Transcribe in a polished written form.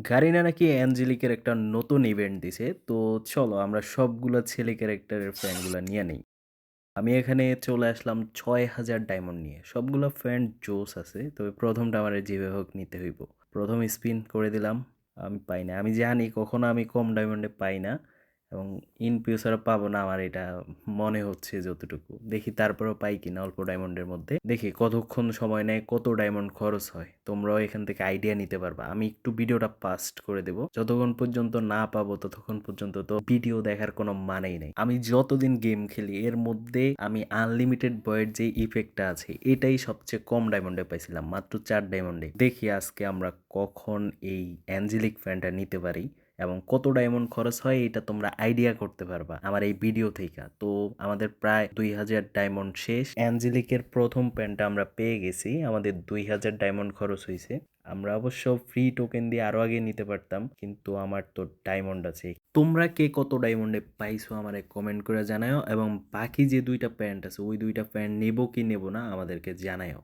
Garena নাকি অ্যাঞ্জেলিকের একটা নতুন ইভেন্ট দিছে। তো চলো আমরা সবগুলা ছেলে ক্যারেক্টারের ফ্যানগুলা নিয়ে নেই। আমি এখানে চলে আসলাম ৬,০০০ ডায়মন্ড নিয়ে। সবগুলা ফ্যান জোস আছে। তবে ১ম টা আমারে যেভাবে হোক নিতে হইব। ১ম স্পিন করে দিলাম। আমি পাই না। আমি জানি কখনো আমি কম ডায়মন্ডে পাই না এবং ইন ফিউচারে পাবো না আমার এটা মনে হচ্ছে যতটুকু। দেখি তারপরেও পাই কিনা অল্প ডায়মন্ডের মধ্যে। দেখি কতক্ষণ সময় নেয়, কত ডায়মন্ড খরচ হয়। তোমরাও এখান থেকে আইডিয়া নিতে পারবা। আমি একটু ভিডিওটা পাস্ট করে দেব। যতক্ষণ পর্যন্ত না পাবো ততক্ষণ পর্যন্ত তো ভিডিও দেখার কোনো মানেই নেই। আমি যতদিন গেম খেলি এর মধ্যে আমি আনলিমিটেড বয়ের যে ইফেক্টটা আছে এটাই সবচেয়ে কম ডায়মন্ডে পাইছিলাম, মাত্র ৪ ডায়মন্ডে। দেখি আজকে আমরা কখন এই অ্যাঞ্জেলিক ফ্যানটা নিতে পারি এবং কত ডায়মন্ড খরচ হয় এটা তোমরা আইডিয়া করতে পারবা আমার এই ভিডিও থেকে। তো আমাদের প্রায় ২,০০০ ডায়মন্ড শেষ। অ্যাঞ্জেলিকের প্রথম প্যান্টটা আমরা পেয়ে গেছি। আমাদের ২,০০০ ডায়মন্ড খরচ হয়েছে। আমরা অবশ্য ফ্রি টোকেন দিয়ে আরো আগে নিতে পারতাম, কিন্তু আমার তো ডায়মন্ড আছে। তোমরা কে কত ডায়মন্ডে পাইছো আমারে কমেন্ট করে জানাও এবং বাকি যে ২টা প্যান্ট আছে ওই ২টা প্যান্ট নেব কি নেব না আমাদেরকে জানাও।